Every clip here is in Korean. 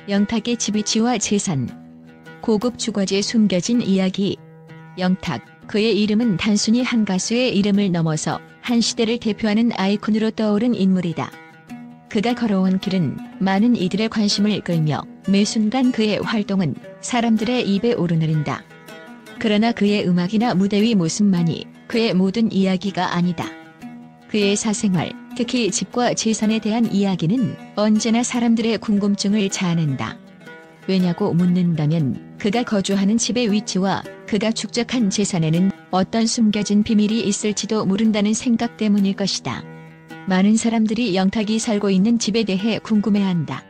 영탁의 집위치와 재산. 고급 주거지에 숨겨진 이야기. 영탁, 그의 이름은 단순히 한 가수의 이름을 넘어서 한 시대를 대표하는 아이콘으로 떠오른 인물이다. 그가 걸어온 길은 많은 이들의 관심을 끌며 매 순간 그의 활동은 사람들의 입에 오르내린다. 그러나 그의 음악이나 무대 위 모습만이 그의 모든 이야기가 아니다. 그의 사생활, 특히 집과 재산에 대한 이야기는 언제나 사람들의 궁금증을 자아낸다. 왜냐고 묻는다면 그가 거주하는 집의 위치와 그가 축적한 재산에는 어떤 숨겨진 비밀이 있을지도 모른다는 생각 때문일 것이다. 많은 사람들이 영탁이 살고 있는 집에 대해 궁금해한다.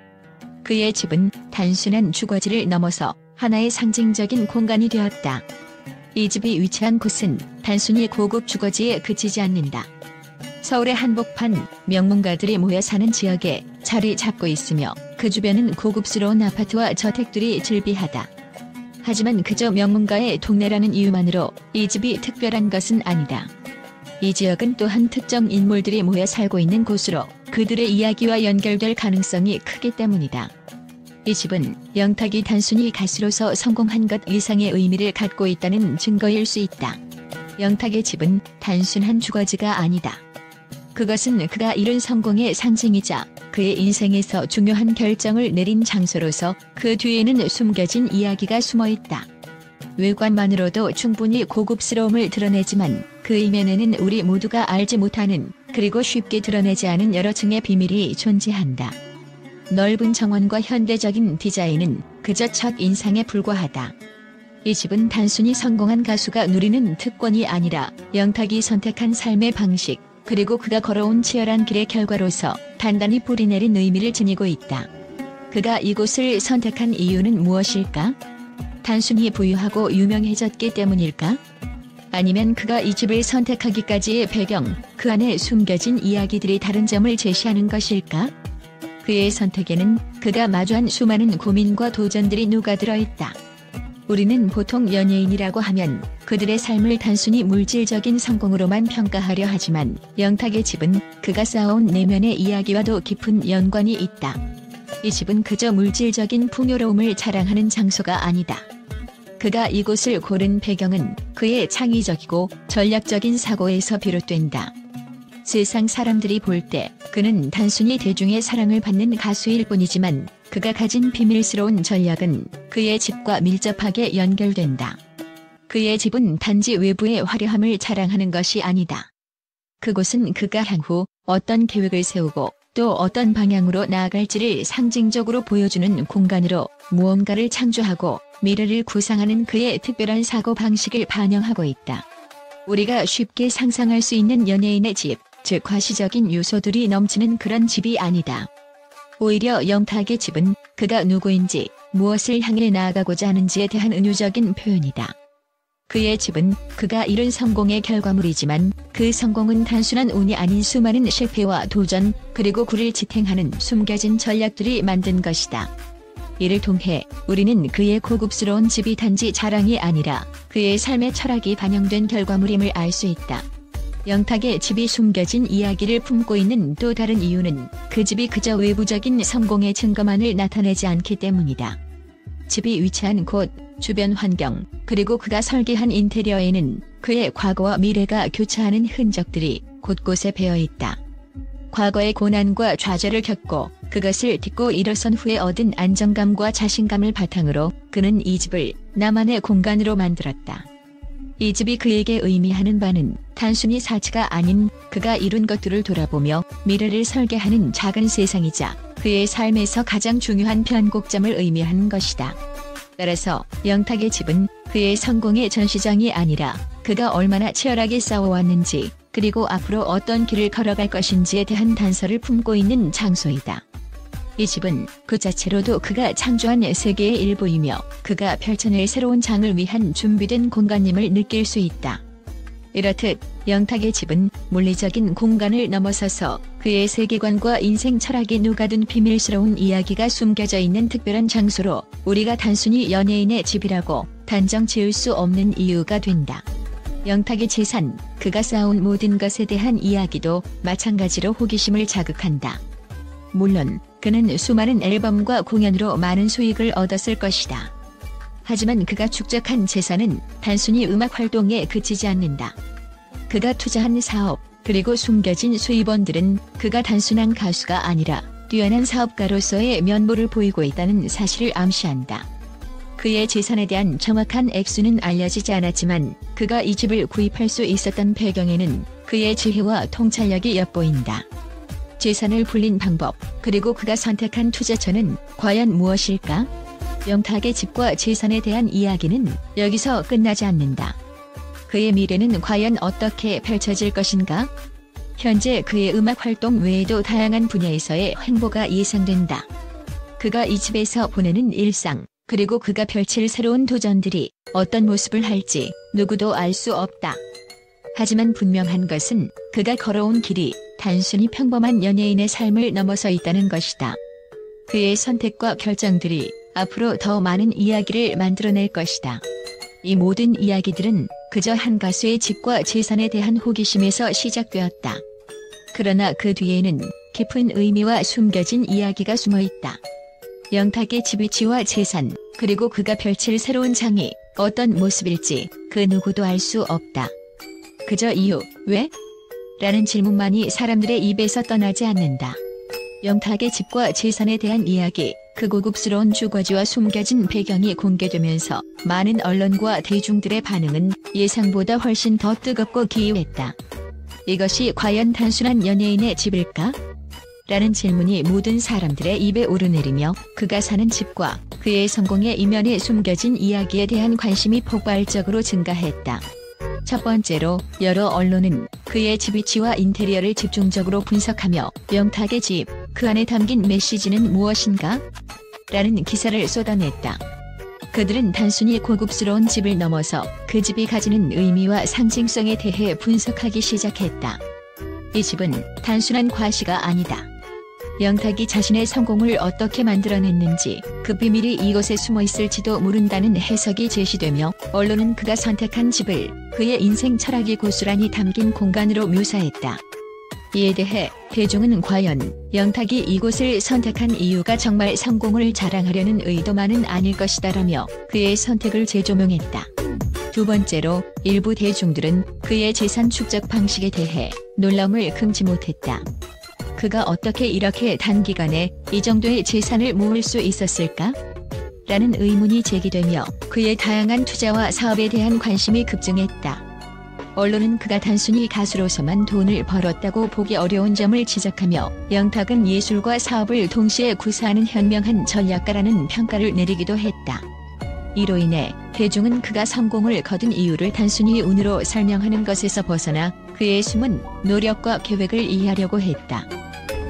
그의 집은 단순한 주거지를 넘어서 하나의 상징적인 공간이 되었다. 이 집이 위치한 곳은 단순히 고급 주거지에 그치지 않는다. 서울의 한복판, 명문가들이 모여 사는 지역에 자리 잡고 있으며 그 주변은 고급스러운 아파트와 저택들이 즐비하다. 하지만 그저 명문가의 동네라는 이유만으로 이 집이 특별한 것은 아니다. 이 지역은 또한 특정 인물들이 모여 살고 있는 곳으로 그들의 이야기와 연결될 가능성이 크기 때문이다. 이 집은 영탁이 단순히 가수로서 성공한 것 이상의 의미를 갖고 있다는 증거일 수 있다. 영탁의 집은 단순한 주거지가 아니다. 그것은 그가 이룬 성공의 상징이자 그의 인생에서 중요한 결정을 내린 장소로서 그 뒤에는 숨겨진 이야기가 숨어있다. 외관만으로도 충분히 고급스러움을 드러내지만 그 이면에는 우리 모두가 알지 못하는 그리고 쉽게 드러내지 않은 여러 층의 비밀이 존재한다. 넓은 정원과 현대적인 디자인은 그저 첫 인상에 불과하다. 이 집은 단순히 성공한 가수가 누리는 특권이 아니라 영탁이 선택한 삶의 방식, 그리고 그가 걸어온 치열한 길의 결과로서 단단히 뿌리내린 의미를 지니고 있다. 그가 이곳을 선택한 이유는 무엇일까? 단순히 부유하고 유명해졌기 때문일까? 아니면 그가 이 집을 선택하기까지의 배경, 그 안에 숨겨진 이야기들이 다른 점을 제시하는 것일까? 그의 선택에는 그가 마주한 수많은 고민과 도전들이 녹아들어 있다. 우리는 보통 연예인이라고 하면 그들의 삶을 단순히 물질적인 성공으로만 평가하려 하지만 영탁의 집은 그가 쌓아온 내면의 이야기와도 깊은 연관이 있다. 이 집은 그저 물질적인 풍요로움을 자랑하는 장소가 아니다. 그가 이곳을 고른 배경은 그의 창의적이고 전략적인 사고에서 비롯된다. 세상 사람들이 볼 때 그는 단순히 대중의 사랑을 받는 가수일 뿐이지만 그가 가진 비밀스러운 전략은 그의 집과 밀접하게 연결된다. 그의 집은 단지 외부의 화려함을 자랑하는 것이 아니다. 그곳은 그가 향후 어떤 계획을 세우고 또 어떤 방향으로 나아갈지를 상징적으로 보여주는 공간으로 무언가를 창조하고 미래를 구상하는 그의 특별한 사고방식을 반영하고 있다. 우리가 쉽게 상상할 수 있는 연예인의 집, 즉 과시적인 요소들이 넘치는 그런 집이 아니다. 오히려 영탁의 집은 그가 누구인지, 무엇을 향해 나아가고자 하는지에 대한 은유적인 표현이다. 그의 집은 그가 이룬 성공의 결과물이지만 그 성공은 단순한 운이 아닌 수많은 실패와 도전, 그리고 그를 지탱하는 숨겨진 전략들이 만든 것이다. 이를 통해 우리는 그의 고급스러운 집이 단지 자랑이 아니라 그의 삶의 철학이 반영된 결과물임을 알 수 있다. 영탁의 집이 숨겨진 이야기를 품고 있는 또 다른 이유는 그 집이 그저 외부적인 성공의 증거만을 나타내지 않기 때문이다. 집이 위치한 곳, 주변 환경, 그리고 그가 설계한 인테리어에는 그의 과거와 미래가 교차하는 흔적들이 곳곳에 배어 있다. 과거의 고난과 좌절을 겪고 그것을 딛고 일어선 후에 얻은 안정감과 자신감을 바탕으로 그는 이 집을 나만의 공간으로 만들었다. 이 집이 그에게 의미하는 바는 단순히 사치가 아닌 그가 이룬 것들을 돌아보며 미래를 설계하는 작은 세상이자 그의 삶에서 가장 중요한 변곡점을 의미하는 것이다. 따라서 영탁의 집은 그의 성공의 전시장이 아니라 그가 얼마나 치열하게 싸워왔는지, 그리고 앞으로 어떤 길을 걸어갈 것인지에 대한 단서를 품고 있는 장소이다. 이 집은 그 자체로도 그가 창조한 세계의 일부이며 그가 펼쳐낼 새로운 장을 위한 준비된 공간임을 느낄 수 있다. 이렇듯 영탁의 집은 물리적인 공간을 넘어서서 그의 세계관과 인생 철학이 녹아든 비밀스러운 이야기가 숨겨져 있는 특별한 장소로 우리가 단순히 연예인의 집이라고 단정 지을 수 없는 이유가 된다. 영탁의 재산, 그가 쌓아온 모든 것에 대한 이야기도 마찬가지로 호기심을 자극한다. 물론 그는 수많은 앨범과 공연으로 많은 수익을 얻었을 것이다. 하지만 그가 축적한 재산은 단순히 음악 활동에 그치지 않는다. 그가 투자한 사업, 그리고 숨겨진 수입원들은 그가 단순한 가수가 아니라 뛰어난 사업가로서의 면모를 보이고 있다는 사실을 암시한다. 그의 재산에 대한 정확한 액수는 알려지지 않았지만 그가 이 집을 구입할 수 있었던 배경에는 그의 지혜와 통찰력이 엿보인다. 재산을 불린 방법, 그리고 그가 선택한 투자처는 과연 무엇일까? 영탁의 집과 재산에 대한 이야기는 여기서 끝나지 않는다. 그의 미래는 과연 어떻게 펼쳐질 것인가? 현재 그의 음악 활동 외에도 다양한 분야에서의 행보가 예상된다. 그가 이 집에서 보내는 일상, 그리고 그가 펼칠 새로운 도전들이 어떤 모습을 할지 누구도 알 수 없다. 하지만 분명한 것은 그가 걸어온 길이 단순히 평범한 연예인의 삶을 넘어서 있다는 것이다. 그의 선택과 결정들이 앞으로 더 많은 이야기를 만들어낼 것이다. 이 모든 이야기들은 그저 한 가수의 집과 재산에 대한 호기심에서 시작되었다. 그러나 그 뒤에는 깊은 의미와 숨겨진 이야기가 숨어있다. 영탁의 집 위치와 재산, 그리고 그가 펼칠 새로운 장이 어떤 모습일지 그 누구도 알 수 없다. 그저 이유, 왜? 라는 질문만이 사람들의 입에서 떠나지 않는다. 영탁의 집과 재산에 대한 이야기, 그 고급스러운 주거지와 숨겨진 배경이 공개되면서 많은 언론과 대중들의 반응은 예상보다 훨씬 더 뜨겁고 기이했다. 이것이 과연 단순한 연예인의 집일까? 라는 질문이 모든 사람들의 입에 오르내리며 그가 사는 집과 그의 성공의 이면에 숨겨진 이야기에 대한 관심이 폭발적으로 증가했다. 첫 번째로 여러 언론은 그의 집 위치와 인테리어를 집중적으로 분석하며 영탁의 집, 그 안에 담긴 메시지는 무엇인가? 라는 기사를 쏟아냈다. 그들은 단순히 고급스러운 집을 넘어서 그 집이 가지는 의미와 상징성에 대해 분석하기 시작했다. 이 집은 단순한 과시가 아니다. 영탁이 자신의 성공을 어떻게 만들어냈는지, 그 비밀이 이곳에 숨어 있을지도 모른다는 해석이 제시되며 언론은 그가 선택한 집을 그의 인생 철학이 고스란히 담긴 공간으로 묘사했다. 이에 대해 대중은 과연 영탁이 이곳을 선택한 이유가 정말 성공을 자랑하려는 의도만은 아닐 것이다라며 그의 선택을 재조명했다. 두 번째로 일부 대중들은 그의 재산 축적 방식에 대해 놀라움을 금치 못했다. 그가 어떻게 이렇게 단기간에 이 정도의 재산을 모을 수 있었을까? 라는 의문이 제기되며 그의 다양한 투자와 사업에 대한 관심이 급증했다. 언론은 그가 단순히 가수로서만 돈을 벌었다고 보기 어려운 점을 지적하며 영탁은 예술과 사업을 동시에 구사하는 현명한 전략가라는 평가를 내리기도 했다. 이로 인해 대중은 그가 성공을 거둔 이유를 단순히 운으로 설명하는 것에서 벗어나 그의 숨은 노력과 계획을 이해하려고 했다.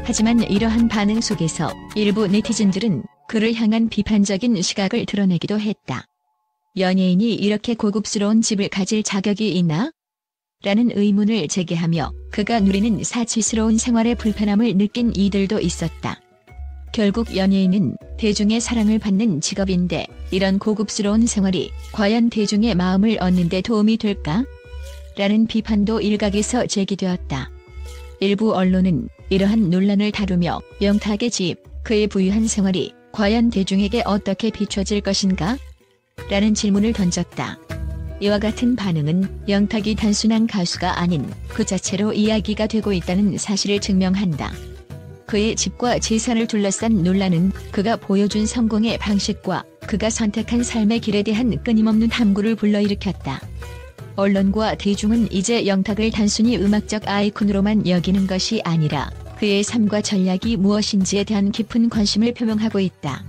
하지만 이러한 반응 속에서 일부 네티즌들은 그를 향한 비판적인 시각을 드러내기도 했다. 연예인이 이렇게 고급스러운 집을 가질 자격이 있나? 라는 의문을 제기하며 그가 누리는 사치스러운 생활의 불편함을 느낀 이들도 있었다. 결국 연예인은 대중의 사랑을 받는 직업인데 이런 고급스러운 생활이 과연 대중의 마음을 얻는 데 도움이 될까? 라는 비판도 일각에서 제기되었다. 일부 언론은 이러한 논란을 다루며 영탁의 집, 그의 부유한 생활이 과연 대중에게 어떻게 비춰질 것인가? 라는 질문을 던졌다. 이와 같은 반응은 영탁이 단순한 가수가 아닌 그 자체로 이야기가 되고 있다는 사실을 증명한다. 그의 집과 재산을 둘러싼 논란은 그가 보여준 성공의 방식과 그가 선택한 삶의 길에 대한 끊임없는 탐구를 불러일으켰다. 언론과 대중은 이제 영탁을 단순히 음악적 아이콘으로만 여기는 것이 아니라 그의 삶과 전략이 무엇인지에 대한 깊은 관심을 표명하고 있다.